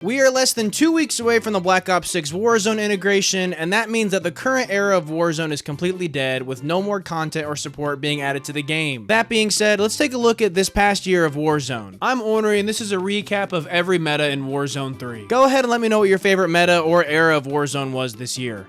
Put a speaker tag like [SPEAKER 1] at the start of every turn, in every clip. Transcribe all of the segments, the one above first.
[SPEAKER 1] We are less than 2 weeks away from the Black Ops 6 Warzone integration, and that means that the current era of Warzone is completely dead, with no more content or support being added to the game. That being said, let's take a look at this past year of Warzone. I'm Ornery, and this is a recap of every meta in Warzone 3. Go ahead and let me know what your favorite meta or era of Warzone was this year.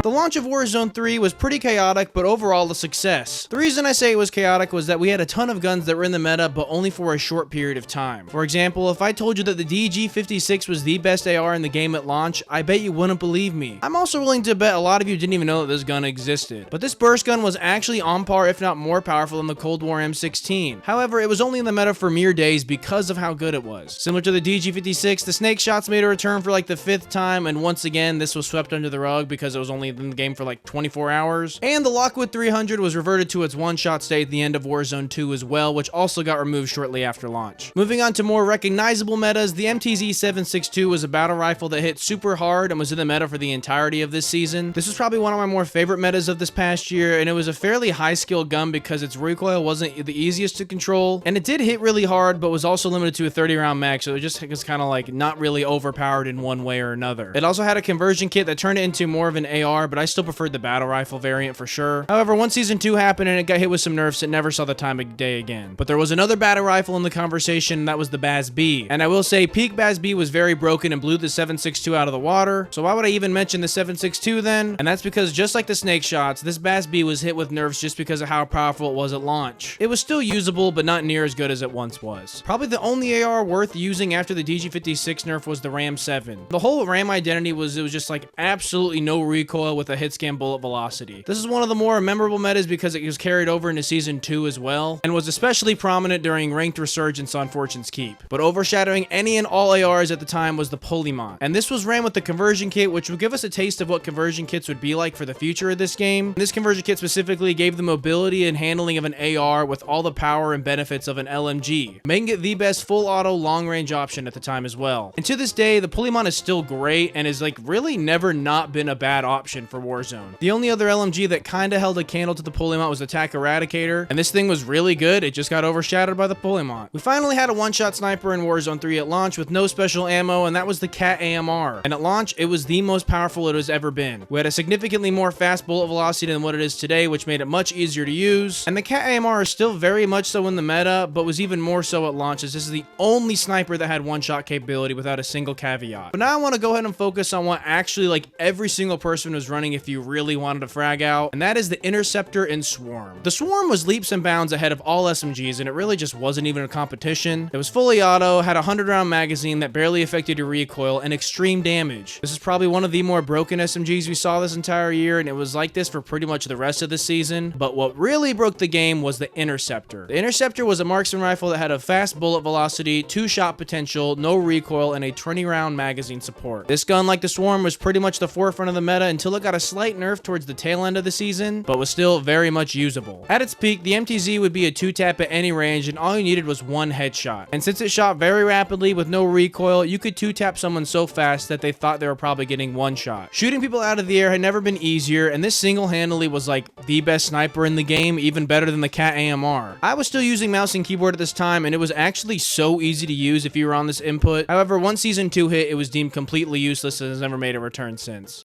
[SPEAKER 1] The launch of Warzone 3 was pretty chaotic, but overall a success. The reason I say it was chaotic was that we had a ton of guns that were in the meta, but only for a short period of time. For example, if I told you that the DG56 was the best AR in the game at launch, I bet you wouldn't believe me. I'm also willing to bet a lot of you didn't even know that this gun existed. But this burst gun was actually on par, if not more powerful than the Cold War M16. However, it was only in the meta for mere days because of how good it was. Similar to the DG56, the snake shots made a return for like the 5th time, and once again, this was swept under the rug because it was only in the game for like 24 hours. And the Lockwood 300 was reverted to its one-shot state at the end of Warzone 2 as well, which also got removed shortly after launch. Moving on to more recognizable metas, the MTZ-762 was a battle rifle that hit super hard and was in the meta for the entirety of this season. This was probably one of my more favorite metas of this past year, and it was a fairly high-skill gun because its recoil wasn't the easiest to control, and it did hit really hard, but was also limited to a 30-round mag, so it just was kind of like not really overpowered in one way or another. It also had a conversion kit that turned it into more of an AR, but I still preferred the battle rifle variant for sure. However, once Season 2 happened and it got hit with some nerfs, it never saw the time of day again. But there was another battle rifle in the conversation, and that was the BAS-B. And I will say, peak BAS-B was very broken and blew the 7.62 out of the water, so why would I even mention the 7.62 then? And that's because just like the snake shots, this BAS-B was hit with nerfs just because of how powerful it was at launch. It was still usable, but not near as good as it once was. Probably the only AR worth using after the DG56 nerf was the Ram 7. The whole Ram identity was, it was just like absolutely no recoil with a hit scan bullet velocity. This is one of the more memorable metas because it was carried over into Season 2 as well, and was especially prominent during ranked resurgence on Fortune's Keep. But overshadowing any and all ARs at the time was the Polymont, and this was ran with the conversion kit, which would give us a taste of what conversion kits would be like for the future of this game. And this conversion kit specifically gave the mobility and handling of an AR with all the power and benefits of an LMG, making it the best full auto long range option at the time as well. And to this day, the Polymont is still great and is like really never not been a bad option for Warzone. The only other LMG that kinda held a candle to the Polymont was the TAC Eradicator, and this thing was really good, it just got overshadowed by the Polymont. We finally had a one-shot sniper in Warzone 3 at launch with no special ammo, and that was the Cat AMR. And at launch, it was the most powerful it has ever been. We had a significantly more fast bullet velocity than what it is today, which made it much easier to use. And the Cat AMR is still very much so in the meta, but was even more so at launch, as this is the only sniper that had one-shot capability without a single caveat. But now I want to go ahead and focus on what actually like every single person was running if you really wanted to frag out, and that is the Interceptor and Swarm. The Swarm was leaps and bounds ahead of all SMGs, and it really just wasn't even a competition. It was fully auto, had a 100-round magazine that barely affected your recoil, and extreme damage. This is probably one of the more broken SMGs we saw this entire year, and it was like this for pretty much the rest of the season. But what really broke the game was the Interceptor. The Interceptor was a marksman rifle that had a fast bullet velocity, 2-shot potential, no recoil, and a 20-round magazine support. This gun, like the Swarm, was pretty much the forefront of the meta until it got a slight nerf towards the tail end of the season, but was still very much usable. At its peak, the MTZ would be a 2-tap at any range, and all you needed was one headshot. And since it shot very rapidly with no recoil, you could 2-tap someone so fast that they thought they were probably getting one shot. Shooting people out of the air had never been easier, and this single-handedly was like the best sniper in the game, even better than the Cat AMR. I was still using mouse and keyboard at this time, and it was actually so easy to use if you were on this input. However, once Season 2 hit, it was deemed completely useless and has never made a return since.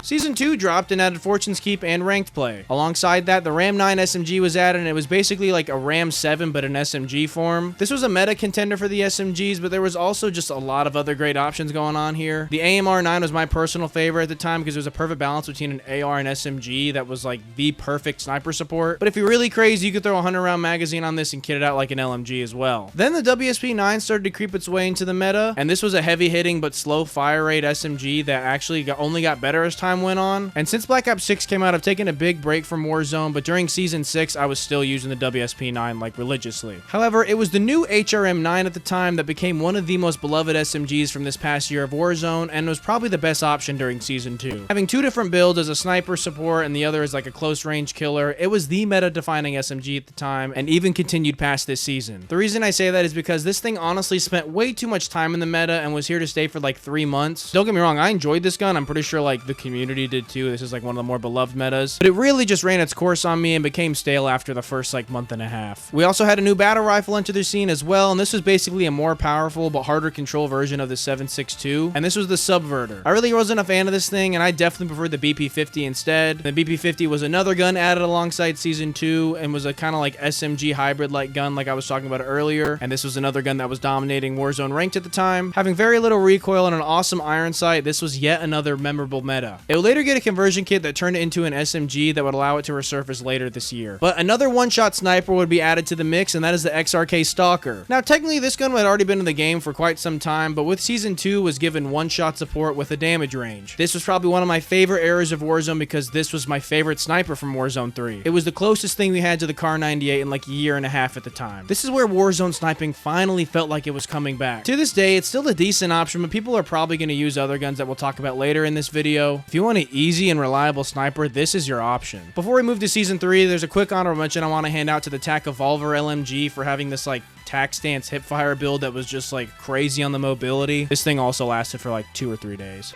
[SPEAKER 1] Season 2 dropped and added Fortune's Keep and Ranked Play. Alongside that, the Ram 9 SMG was added, and it was basically like a Ram 7 but in SMG form. This was a meta contender for the SMGs, but there was also just a lot of other great options going on here. The AMR 9 was my personal favorite at the time because it was a perfect balance between an AR and SMG that was like the perfect sniper support. But if you're really crazy, you could throw a 100-round magazine on this and kit it out like an LMG as well. Then the WSP 9 started to creep its way into the meta, and this was a heavy-hitting but slow fire rate SMG that actually only got better as time went on. And since Black Ops 6 came out, I've taken a big break from Warzone, but during Season 6, I was still using the WSP-9 like religiously. However, it was the new HRM-9 at the time that became one of the most beloved SMGs from this past year of Warzone, and was probably the best option during Season 2. Having two different builds as a sniper support and the other as like a close range killer, it was the meta-defining SMG at the time, and even continued past this season. The reason I say that is because this thing honestly spent way too much time in the meta and was here to stay for like 3 months. Don't get me wrong, I enjoyed this gun. I'm pretty sure like the community community did too. This is like one of the more beloved metas, but it really just ran its course on me and became stale after the first like month and a half. We also had a new battle rifle enter the scene as well, and this was basically a more powerful but harder control version of the 7.62, and this was the Subverter. I really wasn't a fan of this thing, and I definitely preferred the BP-50 instead. The BP-50 was another gun added alongside Season 2 and was a kind of like SMG hybrid-like gun like I was talking about earlier, and this was another gun that was dominating Warzone ranked at the time. Having very little recoil and an awesome iron sight, this was yet another memorable meta. It would later get a conversion kit that turned it into an SMG that would allow it to resurface later this year. But another one-shot sniper would be added to the mix, and that is the XRK Stalker. Now, technically, this gun had already been in the game for quite some time, but with Season 2 was given one-shot support with a damage range. This was probably one of my favorite eras of Warzone because this was my favorite sniper from Warzone 3. It was the closest thing we had to the Kar 98 in like a year and a half at the time. This is where Warzone sniping finally felt like it was coming back. To this day, it's still a decent option, but people are probably going to use other guns that we'll talk about later in this video. If you want an easy and reliable sniper, this is your option. Before we move to Season 3, there's a quick honorable mention I want to hand out to the TAC Evolver LMG for having this like tac stance hipfire build that was just like crazy on the mobility. This thing also lasted for like 2 or 3 days.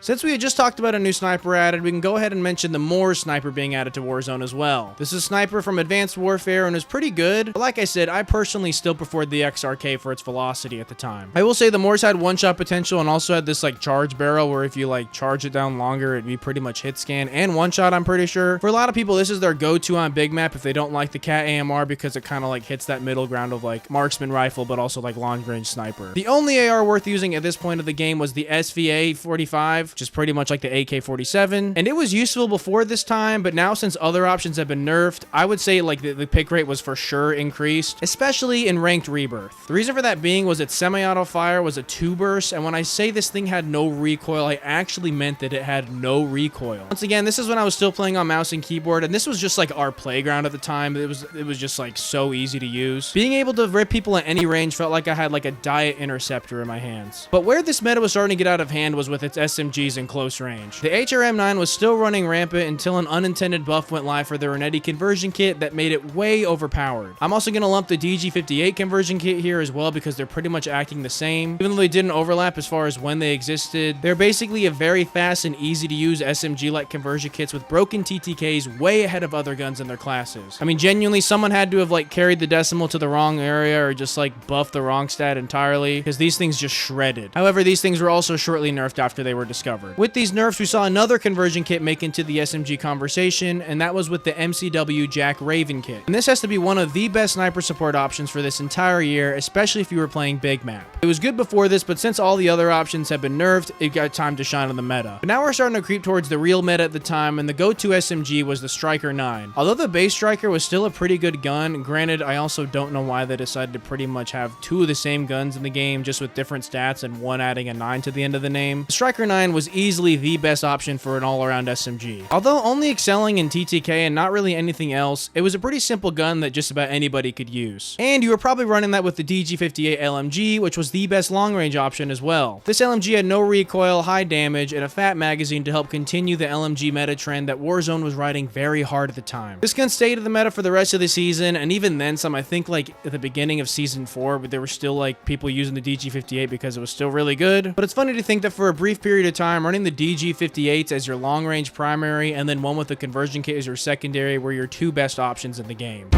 [SPEAKER 1] Since we had just talked about a new sniper added, we can go ahead and mention the Moors sniper being added to Warzone as well. This is a sniper from Advanced Warfare and is pretty good, but like I said, I personally still preferred the XRK for its velocity at the time. I will say the Moors had one-shot potential and also had this like charge barrel where if you like charge it down longer, it'd be pretty much hit scan and one-shot, I'm pretty sure. For a lot of people, this is their go-to on big map if they don't like the Cat AMR because it kind of like hits that middle ground of like marksman rifle, but also like long-range sniper. The only AR worth using at this point of the game was the SVA 45, which is pretty much like the AK-47, and it was useful before this time, but now since other options have been nerfed, I would say like the pick rate was for sure increased, especially in ranked rebirth. The reason for that being was its semi-auto fire was a 2-burst, and when I say this thing had no recoil, I actually meant that it had no recoil. Once again, this is when I was still playing on mouse and keyboard, and this was just like our playground at the time. It was just like so easy to use. Being able to rip people at any range felt like I had like a diet interceptor in my hands. But where this meta was starting to get out of hand was with its SMGs and close range. The HRM9 was still running rampant until an unintended buff went live for the Renetti conversion kit that made it way overpowered. I'm also going to lump the DG58 conversion kit here as well because they're pretty much acting the same. Even though they didn't overlap as far as when they existed, they're basically a very fast and easy to use SMG-like conversion kits with broken TTKs way ahead of other guns in their classes. I mean, genuinely, someone had to have like carried the decimal to the wrong area or just like buffed the wrong stat entirely because these things just shredded. However, these things were also shortly nerfed after they were discovered. With these nerfs, we saw another conversion kit make into the SMG conversation, and that was with the MCW Jack Raven kit. And this has to be one of the best sniper support options for this entire year, especially if you were playing big map. It was good before this, but since all the other options have been nerfed, it got time to shine on the meta. But now we're starting to creep towards the real meta at the time, and the go-to SMG was the Striker 9. Although the base Striker was still a pretty good gun, granted, I also don't know why they decided to pretty much have 2 of the same guns in the game, just with different stats and one adding a 9 to the end of the name. The Striker 9 was easily the best option for an all-around SMG. Although only excelling in TTK and not really anything else, it was a pretty simple gun that just about anybody could use. And you were probably running that with the DG58 LMG, which was the best long-range option as well. This LMG had no recoil, high damage, and a fat magazine to help continue the LMG meta trend that Warzone was riding very hard at the time. This gun stayed in the meta for the rest of the season, and even then some, I think like at the beginning of Season 4, but there were still like people using the DG58 because it was still really good. But it's funny to think that for a brief period of time, running the DG58s as your long-range primary and then one with the conversion kit as your secondary were your 2 best options in the game.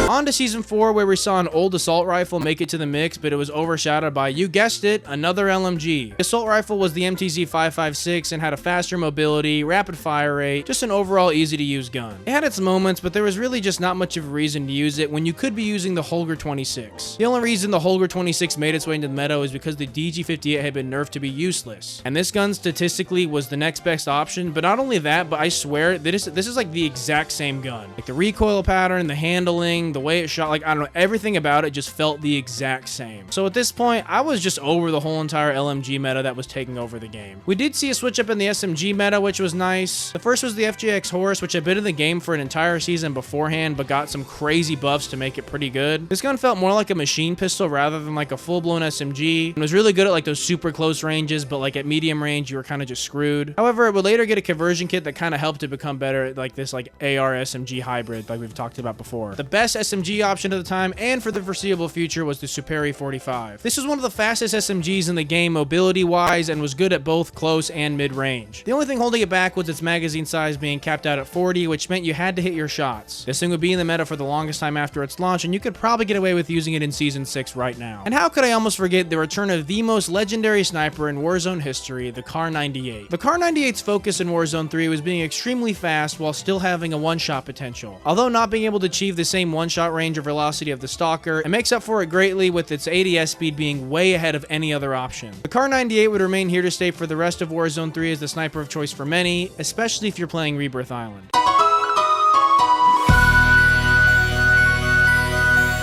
[SPEAKER 1] On to Season 4, where we saw an old assault rifle make it to the mix, but it was overshadowed by, you guessed it, another LMG. The assault rifle was the MTZ-556 and had a faster mobility, rapid fire rate, just an overall easy to use gun. It had its moments, but there was really just not much of a reason to use it when you could be using the Holger 26. The only reason the Holger 26 made its way into the meta is because the DG58 had been nerfed to be useless. And this gun statistically was the next best option, but not only that, but I swear, this is like the exact same gun. Like the recoil pattern, the handling, the way it shot, like I don't know, everything about it just felt the exact same. So at this point, I was just over the whole entire LMG meta that was taking over the game. We did see a switch up in the SMG meta, which was nice. The first was the FJX Horse, which had been in the game for an entire season beforehand, but got some crazy buffs to make it pretty good. This gun felt more like a machine pistol rather than like a full-blown SMG, and was really good at like those super close ranges, but like at medium range, you were kind of just screwed. However, it would later get a conversion kit that kind of helped it become better at like this like AR SMG hybrid like we've talked about before. The best SMG option at the time and for the foreseeable future was the Superi 45. This was one of the fastest SMGs in the game mobility-wise and was good at both close and mid-range. The only thing holding it back was its magazine size being capped out at 40, which meant you had to hit your shots. This thing would be in the meta for the longest time after its launch, and you could probably get away with using it in Season 6 right now. And how could I almost forget the return of the most legendary sniper in Warzone history, the Kar 98. The Kar 98's focus in Warzone 3 was being extremely fast while still having a one-shot potential. Although not being able to achieve the same one-shot range or velocity of the Stalker, it makes up for it greatly with its ADS speed being way ahead of any other option. The Kar 98 would remain here to stay for the rest of Warzone 3 as the sniper of choice for many, especially if you're playing Rebirth Island.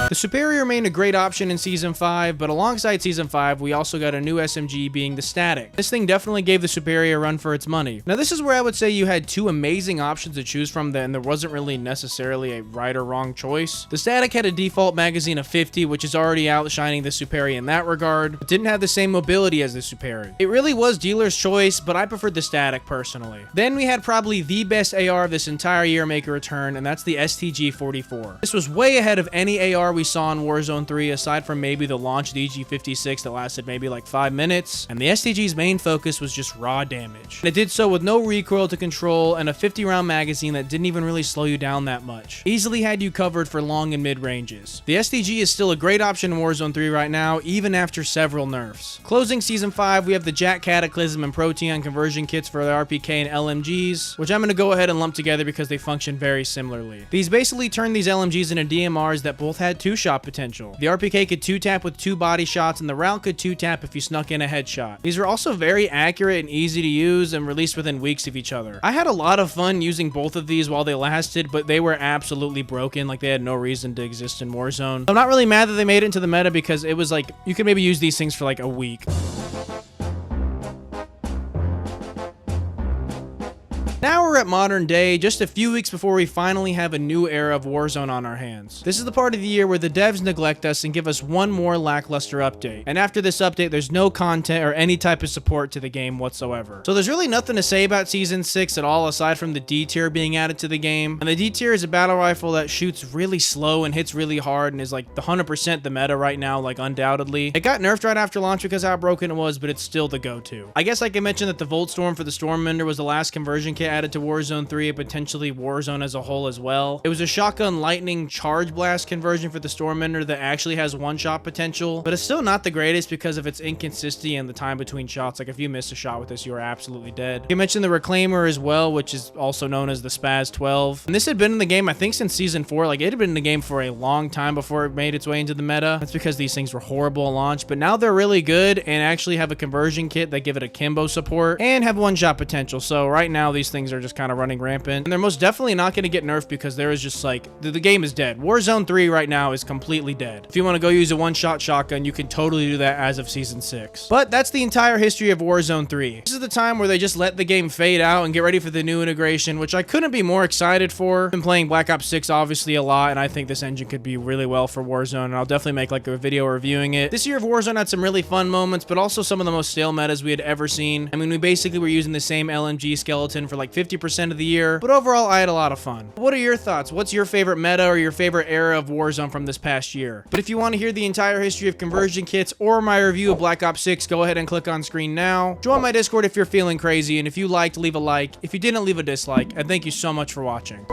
[SPEAKER 1] The Superior remained a great option in Season 5, but alongside Season 5, we also got a new SMG being the Static. This thing definitely gave the Superior a run for its money. Now this is where I would say you had two amazing options to choose from and there wasn't really necessarily a right or wrong choice. The Static had a default magazine of 50, which is already outshining the Superior in that regard, but didn't have the same mobility as the Superior. It really was dealer's choice, but I preferred the Static personally. Then we had probably the best AR of this entire year make a return, and that's the STG-44. This was way ahead of any AR we saw in Warzone 3 aside from maybe the launch DG56 that lasted maybe like 5 minutes, and the STG's main focus was just raw damage. And it did so with no recoil to control and a 50-round magazine that didn't even really slow you down that much. Easily had you covered for long and mid ranges. The STG is still a great option in Warzone 3 right now, even after several nerfs. Closing Season 5, we have the Jack Cataclysm and Proteon conversion kits for the RPK and LMGs, which I'm going to go ahead and lump together because they function very similarly. These basically turn these LMGs into DMRs that both had two-shot potential. The RPK could 2-tap with 2 body shots, and the round could 2-tap if you snuck in a headshot. These are also very accurate and easy to use and released within weeks of each other. I had a lot of fun using both of these while they lasted, but they were absolutely broken, like they had no reason to exist in Warzone. I'm not really mad that they made it into the meta because it was like, you could maybe use these things for like a week. Now we're at modern day, just a few weeks before we finally have a new era of Warzone on our hands. This is the part of the year where the devs neglect us and give us one more lackluster update. And after this update, there's no content or any type of support to the game whatsoever. So there's really nothing to say about Season 6 at all aside from the D tier being added to the game. And the D tier is a battle rifle that shoots really slow and hits really hard and is like the 100% the meta right now, like undoubtedly. It got nerfed right after launch because of how broken it was, but it's still the go-to. I guess I can mention that the Volt Storm for the Stormender was the last conversion kit added to Warzone 3 and potentially Warzone as a whole as well. It was a shotgun lightning charge blast conversion for the Stormender that actually has one-shot potential, but it's still not the greatest because of its inconsistency and the time between shots. Like if you miss a shot with this, you are absolutely dead. You mentioned the Reclaimer as well, which is also known as the Spaz 12. And this had been in the game, I think, since Season 4. Like it had been in the game for a long time before it made its way into the meta. That's because these things were horrible at launch, but now they're really good and actually have a conversion kit that give it akimbo support and have one-shot potential. So right now these things are just kind of running rampant, and they're most definitely not going to get nerfed because there is just like the game is dead. Warzone 3 right now is completely dead. If you want to go use a one-shot shotgun, you can totally do that as of Season 6. But that's the entire history of Warzone 3. This is the time where they just let the game fade out and get ready for the new integration, which I couldn't be more excited for. I've been playing Black Ops 6 obviously a lot, and I think this engine could be really well for Warzone, and I'll definitely make like a video reviewing it. This year of Warzone had some really fun moments, but also some of the most stale metas we had ever seen. I mean, we basically were using the same LMG skeleton for like 50% of the year, but overall I had a lot of fun. What are your thoughts? What's your favorite meta or your favorite era of Warzone from this past year? But if you want to hear the entire history of conversion kits or my review of Black Ops 6, go ahead and click on screen now. Join my Discord if you're feeling crazy, and if you liked, leave a like. If you didn't, leave a dislike, and thank you so much for watching.